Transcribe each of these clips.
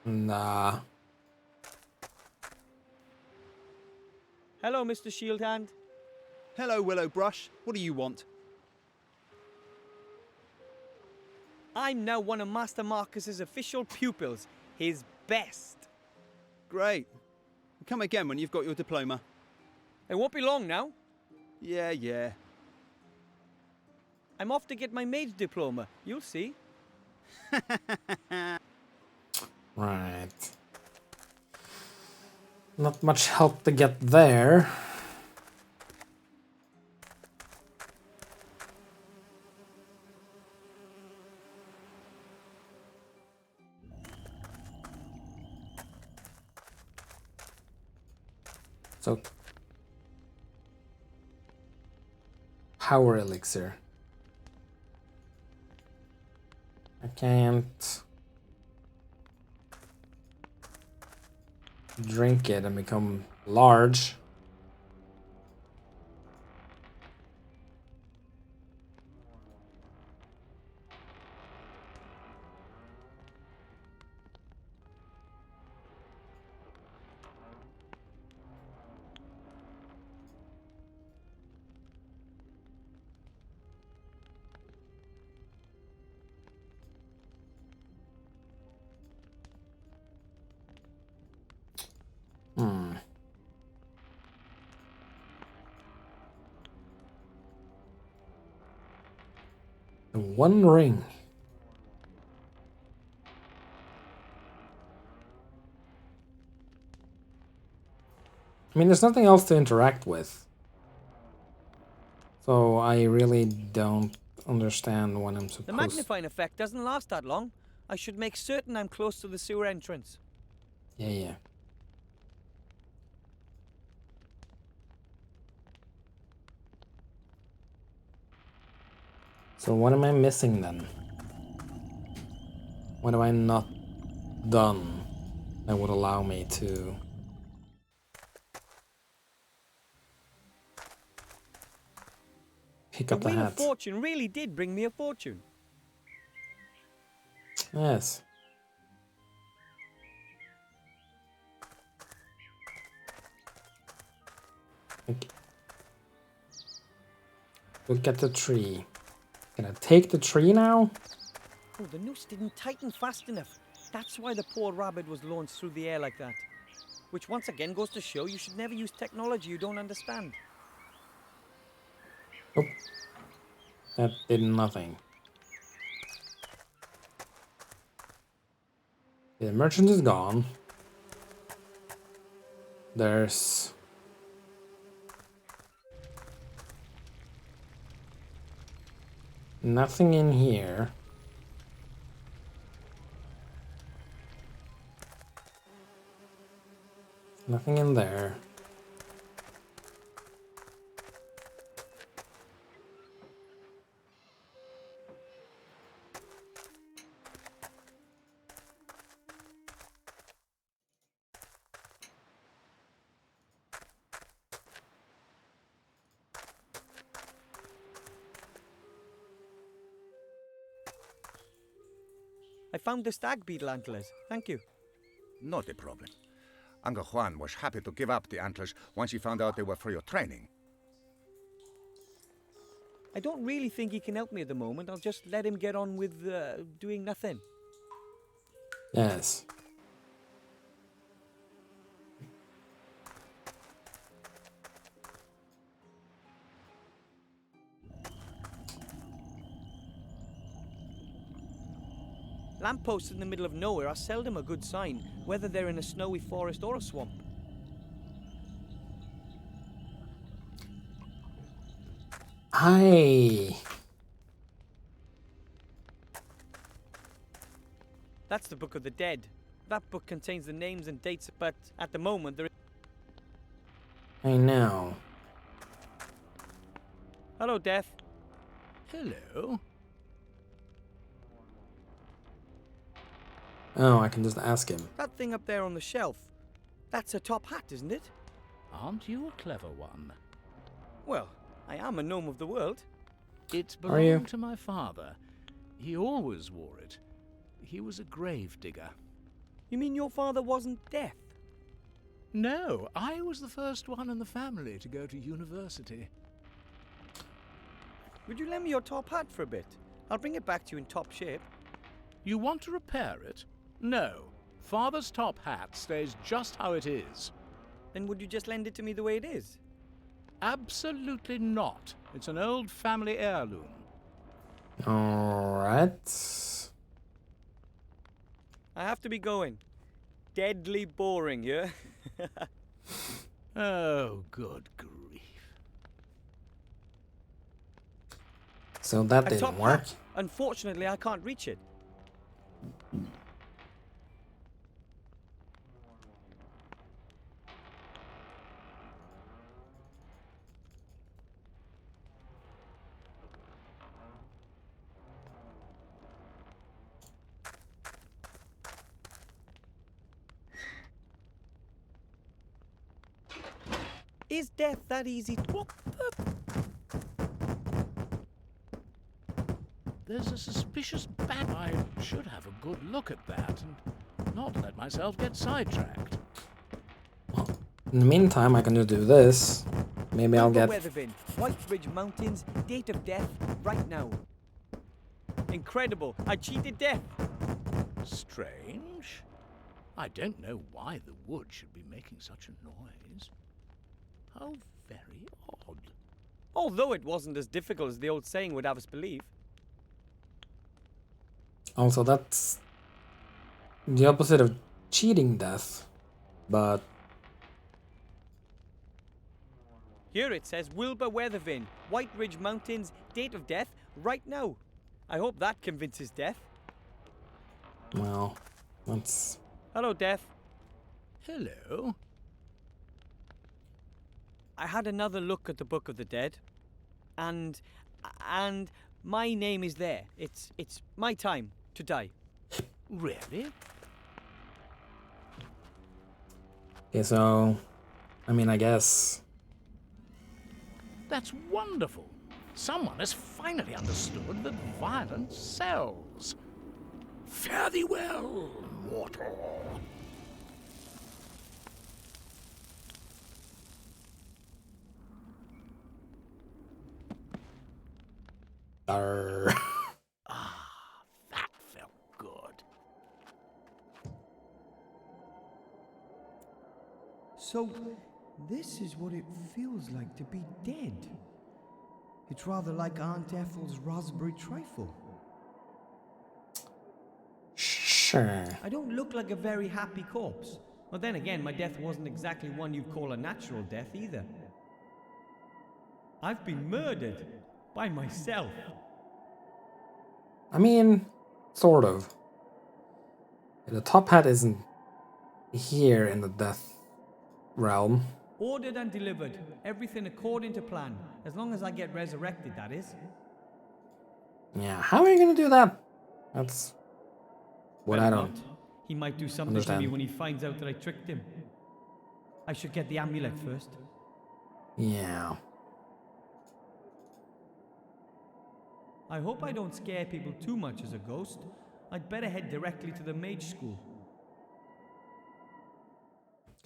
Nah. Hello, Mr. Shieldhand. Hello, Willowbrush. What do you want? I'm now one of Master Marcus's official pupils. His best. Great. Come again when you've got your diploma. It won't be long now. Yeah. I'm off to get my maid's diploma. You'll see. Right. Not much help to get there. So, power elixir. I can't drink it and become large. One ring. I mean, there's nothing else to interact with. So I really don't understand what I'm supposed to. The magnifying effect doesn't last that long. I should make certain I'm close to the sewer entrance. Yeah. So what am I missing then? What have I not done that would allow me to pick The up the Wheel of hat? Fortune really did bring me a fortune. Yes. Okay. Look at the tree. Can I take the tree now? Oh, the noose didn't tighten fast enough. That's why the poor rabbit was launched through the air like that. Which once again goes to show you should never use technology you don't understand. Nope. That did nothing. The merchant is gone. There's nothing in here. Nothing in there. I found the stag beetle antlers. Thank you. Not a problem. Uncle Juan was happy to give up the antlers once he found out they were for your training. I don't really think he can help me at the moment. I'll just let him get on with doing nothing. Yes. Lampposts in the middle of nowhere are seldom a good sign, whether they're in a snowy forest or a swamp. That's the Book of the Dead. That book contains the names and dates, but at the moment there is... I know. Hello, Death. Hello. Oh, I can just ask him. That thing up there on the shelf, that's a top hat, isn't it? Aren't you a clever one? Well, I am a gnome of the world. It Are you? belonged to my father. He always wore it. He was a grave digger. You mean your father wasn't deaf? No, I was the first one in the family to go to university. Would you lend me your top hat for a bit? I'll bring it back to you in top shape. You want to repair it? No. Father's top hat stays just how it is. Then would you just lend it to me the way it is? Absolutely not. It's an old family heirloom. Alright. I have to be going. Deadly boring, yeah? Oh, good grief. So that A didn't top work. hat. Unfortunately, I can't reach it. Is death that easy? What the? There's a suspicious bat. I should have a good look at that and not let myself get sidetracked. In the meantime, I can just do this. Maybe I'll get... Weathervin, White Ridge Mountains, date of death, right now. Incredible. I cheated death. Strange. I don't know why the wood should be making such a noise. How very odd. Although it wasn't as difficult as the old saying would have us believe. Also, that's the opposite of cheating death. But Here it says Wilbur Weathervin, White Ridge Mountains, date of death, right now. I hope that convinces death. well, that's... Hello, death. Hello. I had another look at the Book of the Dead, and my name is there. It's my time to die. Really? Okay, so... I mean, I guess... That's wonderful. Someone has finally understood that violence sells. Fare thee well, mortal. Arr. That felt good. So, this is what it feels like to be dead. It's rather like Aunt Ethel's raspberry trifle. Sure. I don't look like a very happy corpse. Well, then again, my death wasn't exactly one you'd call a natural death either. I've been murdered by myself. I mean, sort of. The top hat isn't here in the death realm. Ordered and delivered. Everything according to plan. As long as I get resurrected, that is. Yeah, how are you gonna do that? That's what I Better don't not. He might do something to understand. me when he finds out that I tricked him. I should get the amulet first. Yeah. I hope I don't scare people too much as a ghost. I'd better head directly to the mage school.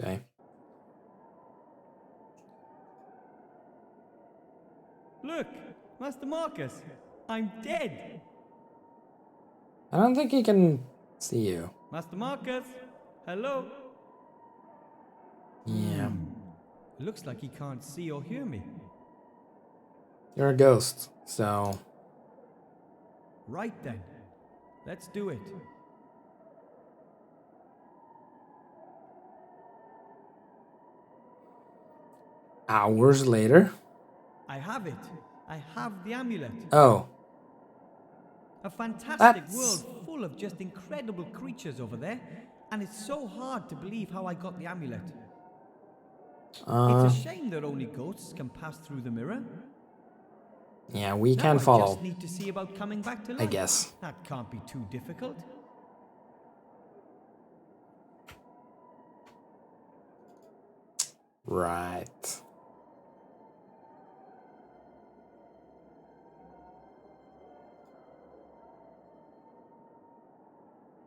Okay. Look, Master Marcus, I'm dead. I don't think he can see you. Master Marcus, hello. Yeah. Looks like he can't see or hear me. You're a ghost, so... Right then, let's do it. Hours later? I have it. I have the amulet. Oh. A fantastic That's- world full of just incredible creatures over there. And it's so hard to believe how I got the amulet. It's a shame that only ghosts can pass through the mirror. Yeah, we Now can I follow, just need to see about coming back to life. I guess. That can't be too difficult. Right.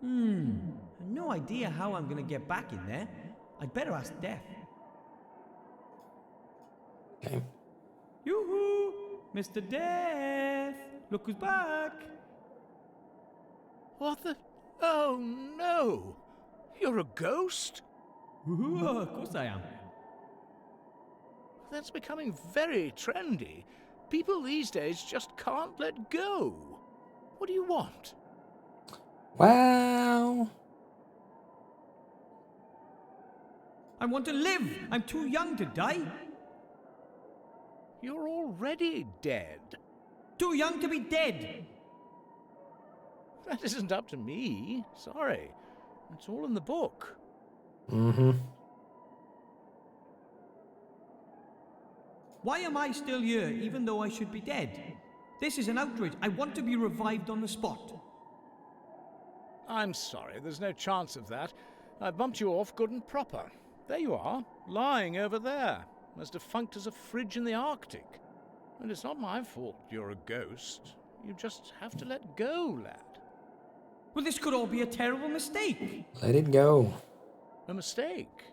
No no idea how I'm gonna get back in there. I'd better ask Death. Okay. Yoo-hoo! Mr. Death! Look who's back! What the? Oh no! You're a ghost? Ooh, of course I am. That's becoming very trendy. People these days just can't let go. What do you want? Well, I want to live! I'm too young to die! You're already dead. Too young to be dead! That isn't up to me. Sorry. It's all in the book. mm-hmm. Why am I still here even though I should be dead? This is an outrage. I want to be revived on the spot. I'm sorry, there's no chance of that. I bumped you off good and proper. There you are, lying over there, as defunct as a fridge in the Arctic. And it's not my fault you're a ghost. You just have to let go, lad. Well, this could all be a terrible mistake. Let it go. A mistake?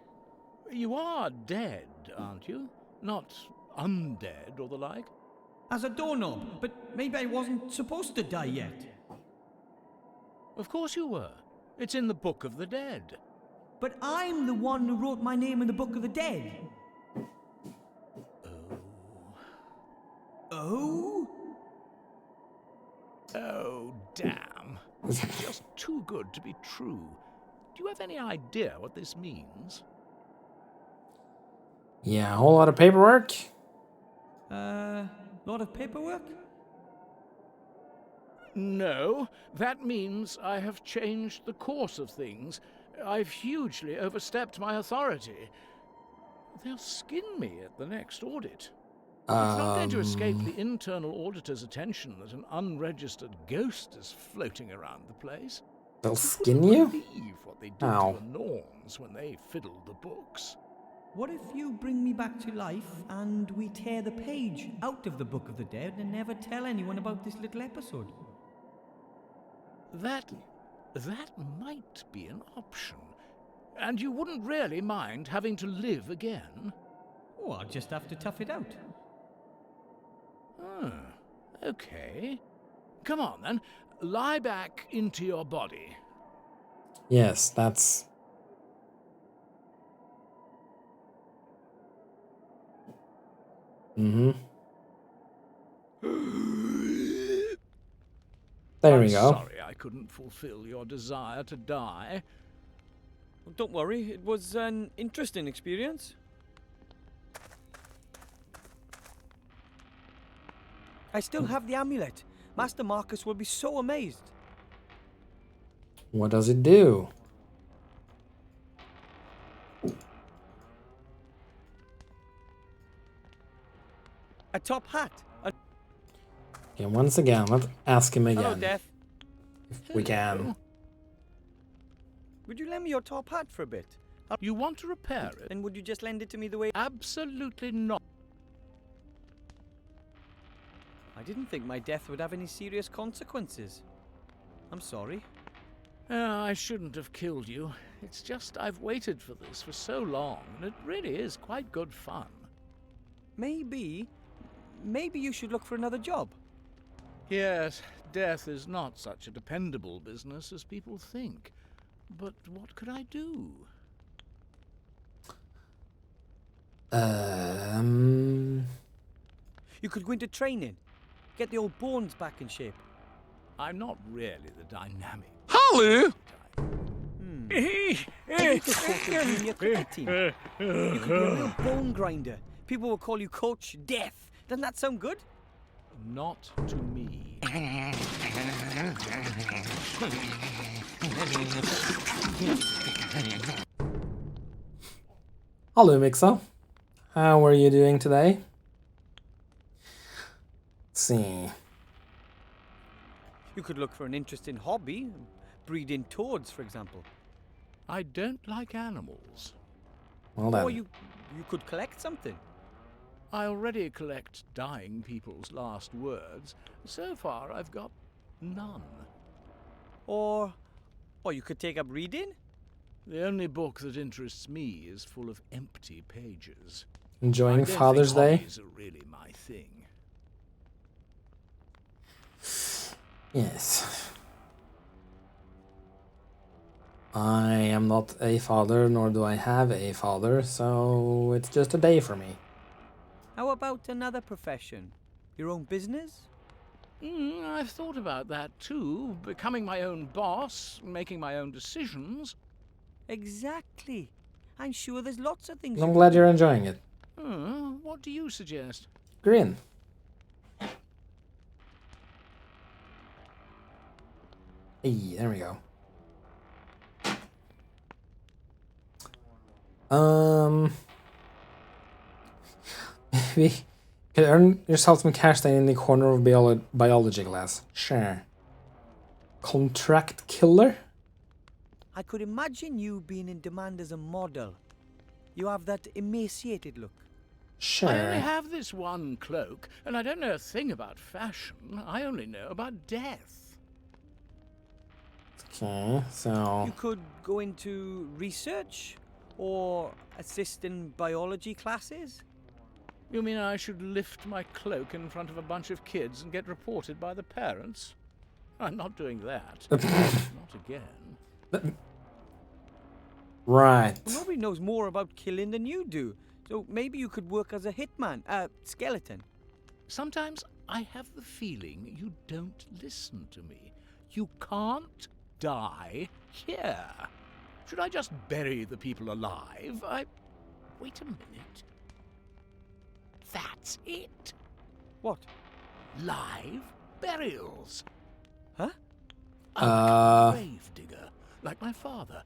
You are dead, aren't you? Not undead or the like? As a doorknob, but maybe I wasn't supposed to die yet. Of course you were. It's in the Book of the Dead. But I'm the one who wrote my name in the Book of the Dead. Oh? Oh, damn. It's just too good to be true. Do you have any idea what this means? Yeah, a whole lot of paperwork. Lot of paperwork? No, that means I have changed the course of things. I've hugely overstepped my authority. They'll skin me at the next audit. It's not going to escape the internal auditor's attention that an unregistered ghost is floating around the place. They'll skin you? Believe what they did How? to the Norns when they fiddled the books. What if you bring me back to life and we tear the page out of the Book of the Dead and never tell anyone about this little episode? That might be an option. And you wouldn't really mind having to live again? Oh, I'll just have to tough it out. Okay. Come on then, lie back into your body. Yes, that's... Mm-hmm. There we I'm go. sorry I couldn't fulfill your desire to die. Well, don't worry, it was an interesting experience. I still have the amulet. Master Marcus will be so amazed. What does it do? A top hat. Okay, once again, let's ask him Hello, again. Death. If we can. Would you lend me your top hat for a bit? You want to repair it? And would you just lend it to me the way... Absolutely not. I didn't think my death would have any serious consequences. I'm sorry. I shouldn't have killed you. It's just I've waited for this for so long, and it really is quite good fun. Maybe you should look for another job. Yes, death is not such a dependable business as people think. But what could I do? You could go into training. Get the old bones back in shape. I'm not really the dynamic. Holly! You could coach a junior cricket team. You could be a real bone grinder. People will call you Coach Death. Doesn't that sound good? Not to me. Hello, Mixer. How are you doing today? Let's see. You could look for an interesting hobby. Breeding toads, for example. I don't like animals. Well then. Or you could collect something. I already collect dying people's last words. So far, I've got none. Or you could take up reading. The only book that interests me is full of empty pages. Enjoying I don't Father's think Day? hobbies are really my thing. Yes. I am not a father, nor do I have a father, so it's just a day for me. How about another profession? Your own business? I've thought about that too. Becoming my own boss, making my own decisions. Exactly. I'm sure there's lots of things I'm you glad could you're do. enjoying it. What do you suggest? Grin. Hey, there we go. Maybe you could earn yourself some cash staying in the corner of biology class. Sure. Contract killer? I could imagine you being in demand as a model. You have that emaciated look. Sure. I only have this one cloak, and I don't know a thing about fashion. I only know about death. Okay, so You could go into research or assist in biology classes. You mean I should lift my cloak in front of a bunch of kids and get reported by the parents? I'm not doing that. Not again. right. Well, nobody knows more about killing than you do. So maybe you could work as a hitman, skeleton. Sometimes I have the feeling you don't listen to me. You can't die here. Should I just bury the people alive? Wait a minute. That's it. What? Live burials. Huh? I'll become a grave digger, like my father.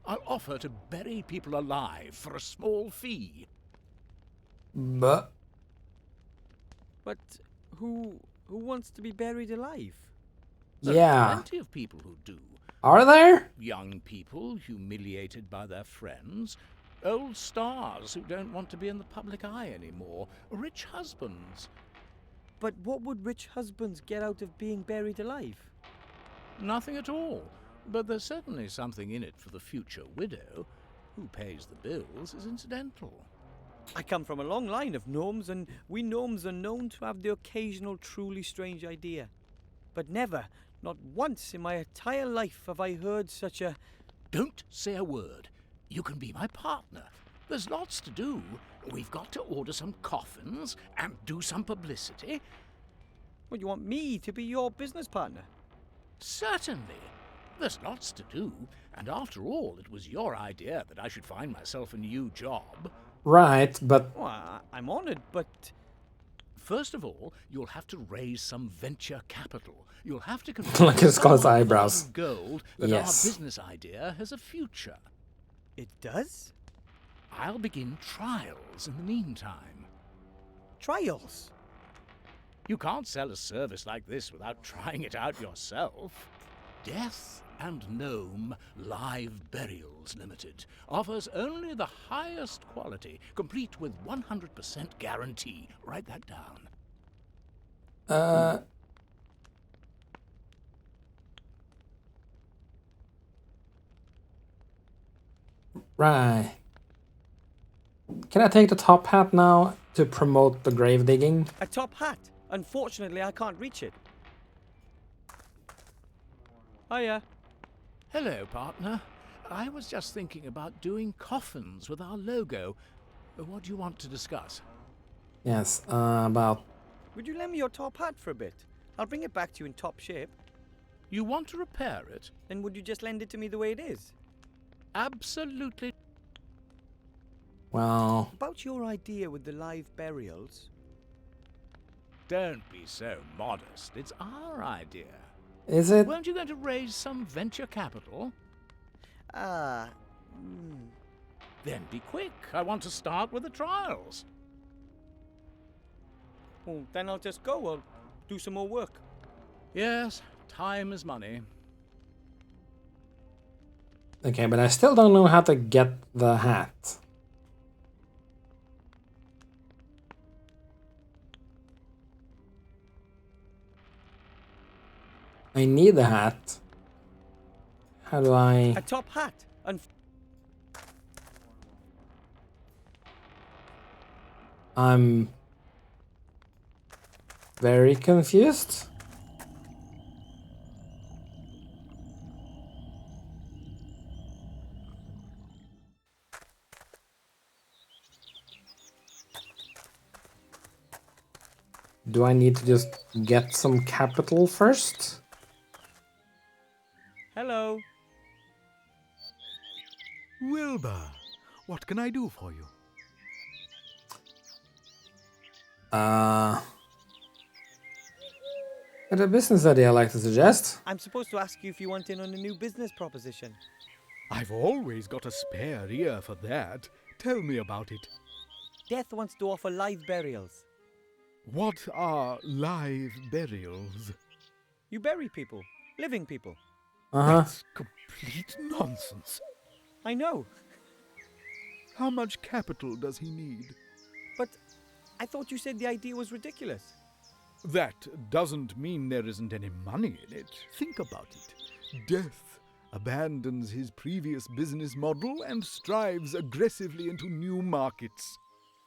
I'll offer to bury people alive for a small fee. But But who wants to be buried alive? There yeah. are plenty of people who do. Are there? Young people humiliated by their friends. Old stars who don't want to be in the public eye anymore. Rich husbands. But what would rich husbands get out of being buried alive? Nothing at all. But there's certainly something in it for the future widow. Who pays the bills is incidental. I come from a long line of gnomes, and we gnomes are known to have the occasional truly strange idea. But never, not once in my entire life have I heard such a... Don't say a word. You can be my partner. There's lots to do. We've got to order some coffins and do some publicity. What, you want me to be your business partner? Certainly. There's lots to do, and after all, it was your idea that I should find myself a new job. Right, but Well, I'm honored, but... First of all, you'll have to raise some venture capital. You'll have to Look at Scott's eyebrows. gold that Yes. our business idea has a future. It does? I'll begin trials in the meantime. Trials? You can't sell a service like this without trying it out yourself. Death and Gnome Live Burials Limited offers only the highest quality, complete with 100% guarantee. Write that down. right. Can I take the top hat now to promote the grave digging? A top hat. Unfortunately, I can't reach it. Hiya. Hello, partner. I was just thinking about doing coffins with our logo. What do you want to discuss? Yes, about... Would you lend me your top hat for a bit? I'll bring it back to you in top shape. You want to repair it? Then would you just lend it to me the way it is? Absolutely. Well, About your idea with the live burials. Don't be so modest. It's our idea. is it? Weren't you going to raise some venture capital? Then be quick. I want to start with the trials. Well, then I'll just go. I'll do some more work. Yes, time is money. Okay, but I still don't know how to get the hat. I need the hat. How do I... A top hat. I'm very confused. Do I need to just get some capital first? Hello. Wilbur, what can I do for you? Got a business idea I'd like to suggest. I'm supposed to ask you if you want in on a new business proposition. I've always got a spare ear for that. Tell me about it. Death wants to offer live burials. What are live burials? You bury people, living people. That's complete nonsense. I know, How much capital does he need? but I thought you said the idea was ridiculous. That doesn't mean there isn't any money in it. Think about it. Death abandons his previous business model and strives aggressively into new markets.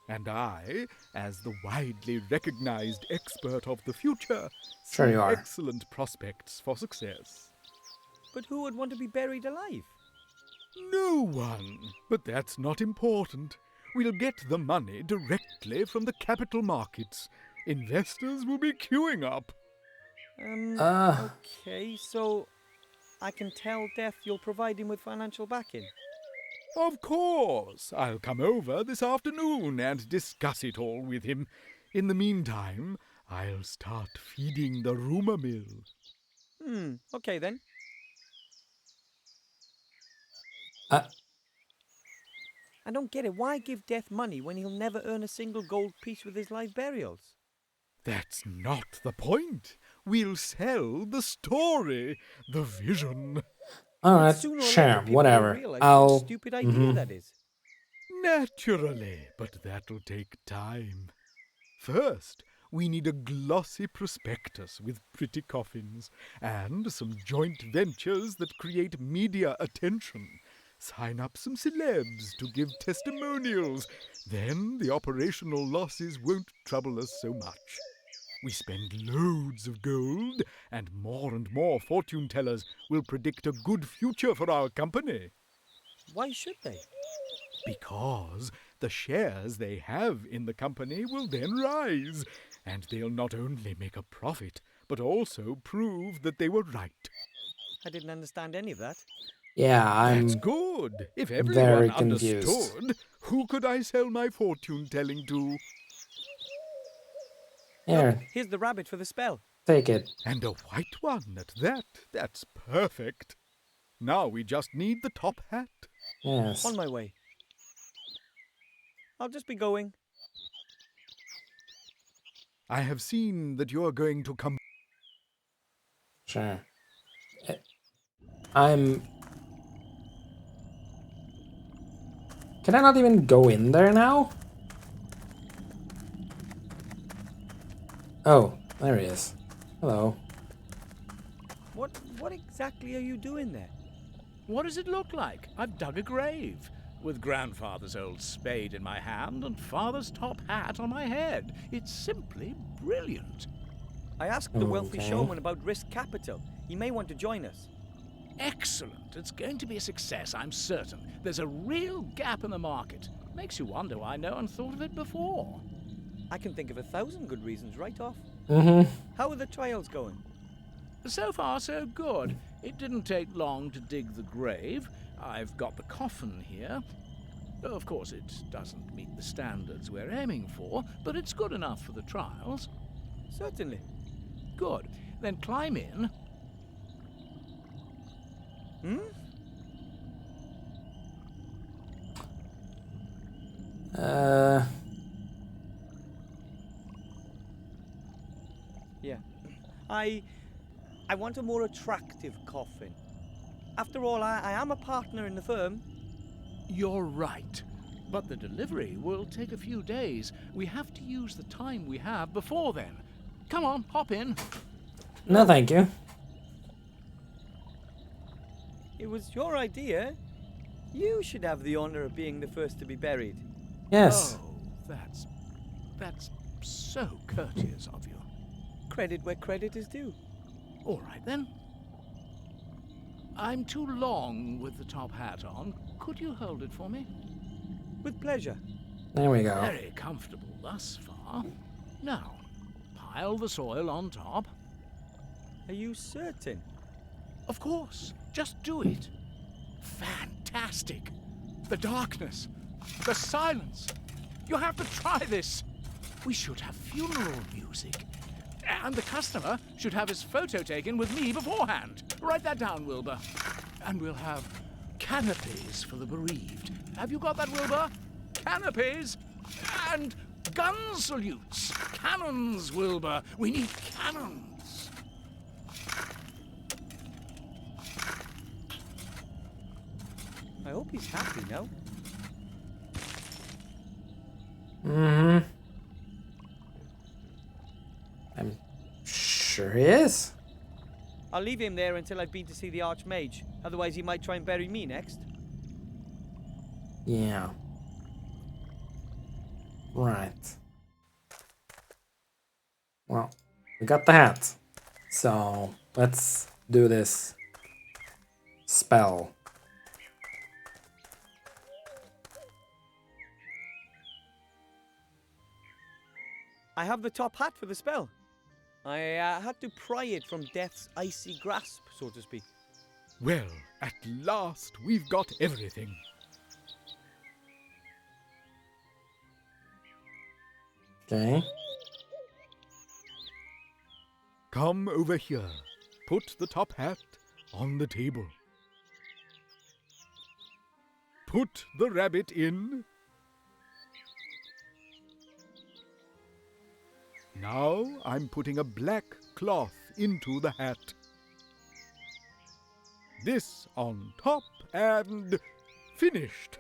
And I, as the widely recognized expert of the future, Sure see you are. excellent prospects for success. But who would want to be buried alive? No one. But that's not important. We'll get the money directly from the capital markets. Investors will be queuing up. Okay, so I can tell Death you'll provide him with financial backing. Of course. I'll come over this afternoon and discuss it all with him. In the meantime, I'll start feeding the rumor mill. Okay then. I don't get it. Why give Death money when he'll never earn a single gold piece with his live burials? That's not the point. We'll sell the story, the vision. Alright, Sooner or later, sure, people will whatever. realise what I'll... a stupid idea that is. Naturally, but that'll take time. First, we need a glossy prospectus with pretty coffins and some joint ventures that create media attention. Sign up some celebs to give testimonials. Then the operational losses won't trouble us so much. We spend loads of gold, and more fortune tellers will predict a good future for our company. Why should they? Because the shares they have in the company will then rise, and they'll not only make a profit, but also prove that they were right. I didn't understand any of that. Yeah, That's I'm good. If very everyone confused. understood, who could I sell my fortune telling to? Here, Here's the rabbit for the spell. take it. And a white one at that. That's perfect. Now we just need the top hat. Yes. On my way. I'll just be going. I have seen that you're going to come. Sure. I'm... Can I not even go in there now? Oh, there he is. Hello. What exactly are you doing there? What does it look like? I've dug a grave, with grandfather's old spade in my hand and father's top hat on my head. It's simply brilliant. I asked the wealthy Okay. showman about risk capital. He may want to join us. Excellent. It's going to be a success, I'm certain. There's a real gap in the market. Makes you wonder why no one thought of it before. I can think of 1,000 good reasons right off. Mm-hmm. How are the trials going? So far, so good. It didn't take long to dig the grave. I've got the coffin here. Of course, it doesn't meet the standards we're aiming for, but it's good enough for the trials. Certainly. Good. Then climb in. Yeah. I want a more attractive coffin. After all, I am a partner in the firm. You're right. But the delivery will take a few days. We have to use the time we have before then. Come on, hop in. No, thank you. It was your idea. You should have the honor of being the first to be buried. Yes. Oh, that's That's so courteous of you. Credit where credit is due. All right, then. I'm too long with the top hat on. Could you hold it for me? With pleasure. There we go. Very comfortable thus far. Now, pile the soil on top. Are you certain? Of course. Just do it. Fantastic. The darkness. The silence. You have to try this. We should have funeral music. And the customer should have his photo taken with me beforehand. Write that down, Wilbur. And we'll have canopies for the bereaved. Have you got that, Wilbur? Canopies and gun salutes. Cannons, Wilbur. We need cannons. I hope he's happy now. Mm-hmm. I'm sure he is. I'll leave him there until I've been to see the Archmage. Otherwise, he might try and bury me next. Yeah. Right. Well, we got the hat. So, let's do this spell. I have the top hat for the spell. I had to pry it from death's icy grasp, so to speak. Well, at last we've got everything. Okay. Come over here. Put the top hat on the table. Put the rabbit in. Now I'm putting a black cloth into the hat. This on top and finished.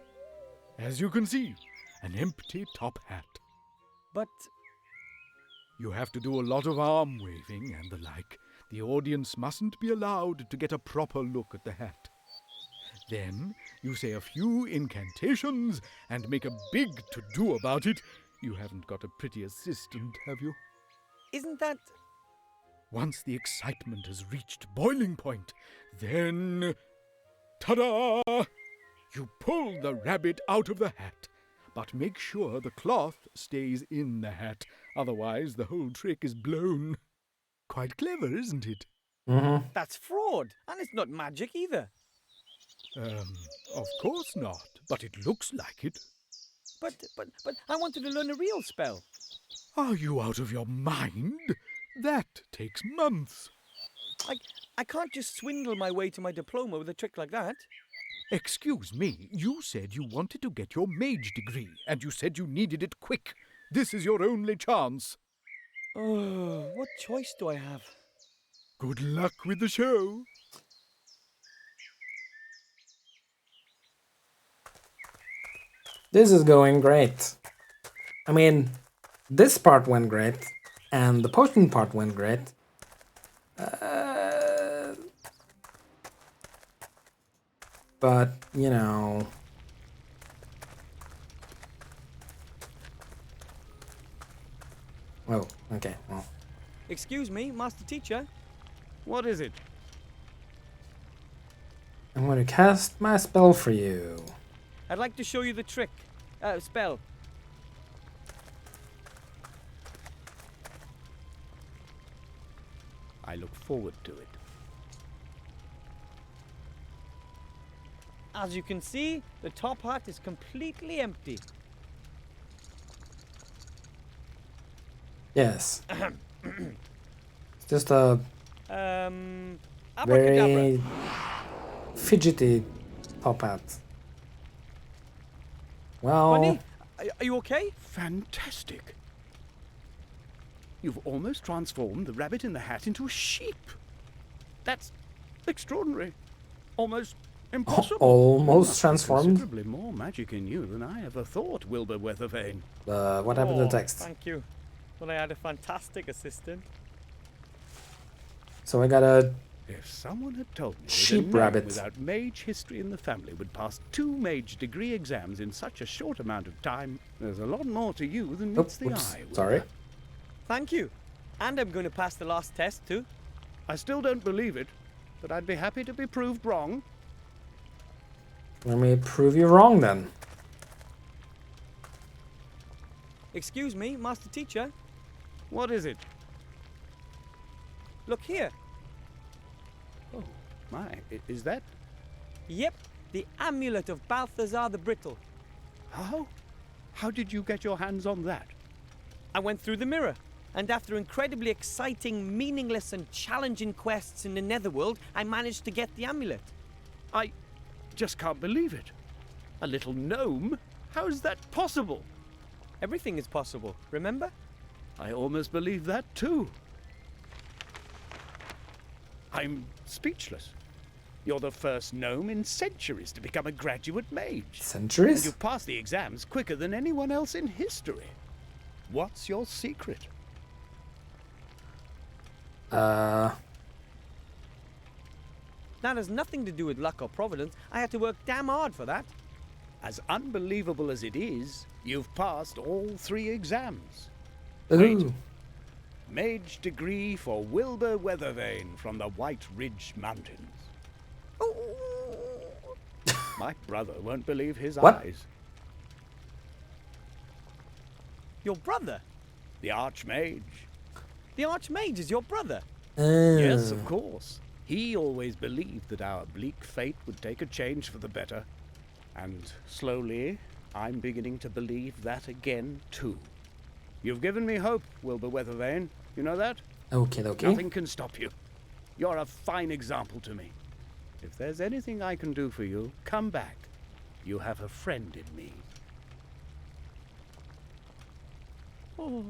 As you can see, an empty top hat. But You have to do a lot of arm waving and the like. The audience mustn't be allowed to get a proper look at the hat. Then you say a few incantations and make a big to-do about it. You haven't got a pretty assistant, have you? isn't that... Once the excitement has reached boiling point, then... Ta-da! You pull the rabbit out of the hat, but make sure the cloth stays in the hat. Otherwise, the whole trick is blown. Quite clever, isn't it? Mm-hmm. That's fraud, and it's not magic either. Of course not, but it looks like it. But I wanted to learn a real spell. Are you out of your mind? That takes months. I can't just swindle my way to my diploma with a trick like that. Excuse me, you said you wanted to get your mage degree, and you said you needed it quick. This is your only chance. Oh, what choice do I have? Good luck with the show. This is going great. I mean, this part went great, and the potion part went great. But, you know... Oh, okay, well... Excuse me, Master Teacher. What is it? I'm going to cast my spell for you. I'd like to show you the trick. Spell. I look forward to it. As you can see, the top hat is completely empty. Yes. It's just a Abracadabra. very fidgety top hat. Well, Bunny, are you okay? Fantastic. You've almost transformed the rabbit in the hat into a sheep. That's extraordinary. Almost impossible. almost transformed. Considerably more magic in you than I ever thought, Wilbur Weathervane. What happened to the text? Thank you. Well, I had a fantastic assistant. So I gotta If someone had told me Sheep that a gnome rabbit. without mage history in the family would pass 2 mage degree exams in such a short amount of time, there's a lot more to you than meets the Oops, eye. Wilbur. sorry. Thank you. And I'm going to pass the last test too. I still don't believe it, but I'd be happy to be proved wrong. Let me prove you wrong then. Excuse me, Master Teacher. What is it? Look here. Oh, my, is that? Yep, the amulet of Balthazar the Brittle. How? How did you get your hands on that? I went through the mirror, and after incredibly exciting, meaningless, and challenging quests in the Netherworld, I managed to get the amulet. I just can't believe it. A little gnome? How is that possible? Everything is possible, remember? I almost believe that too. I'm speechless. You're the first gnome in centuries to become a graduate mage. And Centuries? you've passed the exams quicker than anyone else in history. What's your secret? That has nothing to do with luck or providence. I had to work damn hard for that. As unbelievable as it is, you've passed all 3 exams. Ooh. Mage degree for Wilbur Weathervane from the White Ridge Mountains. My brother won't believe his What? eyes. Your brother? The Archmage. The Archmage is your brother. Yes, of course. He always believed that our bleak fate would take a change for the better. And slowly, I'm beginning to believe that again, too. You've given me hope, Wilbur Weathervane. You know that? Okay. Nothing can stop you. You're a fine example to me. If there's anything I can do for you, come back. You have a friend in me. Oh.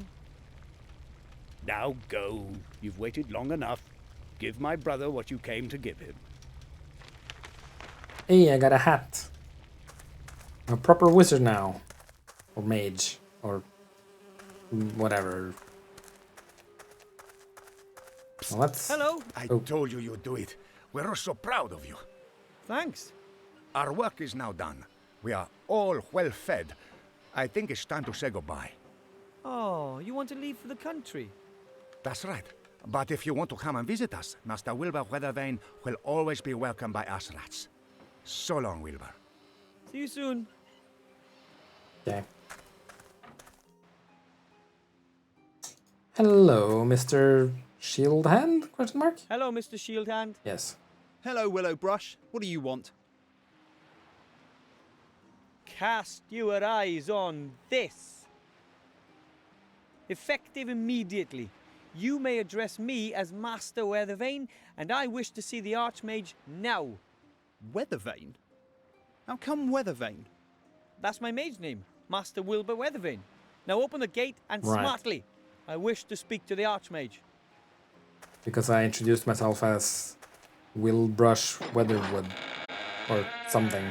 Now go. You've waited long enough. Give my brother what you came to give him. Hey, I got a hat. I'm a proper wizard now. Or mage. Or whatever. Well, let's... Hello. I Oh. told you you'd do it. We're so proud of you. Thanks. Our work is now done. We are all well fed. I think it's time to say goodbye. Oh, you want to leave for the country? That's right. But if you want to come and visit us, Master Wilbur Weathervane will always be welcomed by us rats. So long, Wilbur. See you soon. Okay. Hello, Mr. Shield Hand? Question mark? Hello, Mr. Shieldhand. Yes. Hello, Willow Brush. What do you want? Cast your eyes on this. Effective immediately. You may address me as Master Weathervane, and I wish to see the Archmage now. Weathervane? How come Weathervane? That's my mage name, Master Wilbur Weathervane. Now open the gate and Right. smartly. I wish to speak to the Archmage. Because I introduced myself as Will Brush Weatherwood. Or something.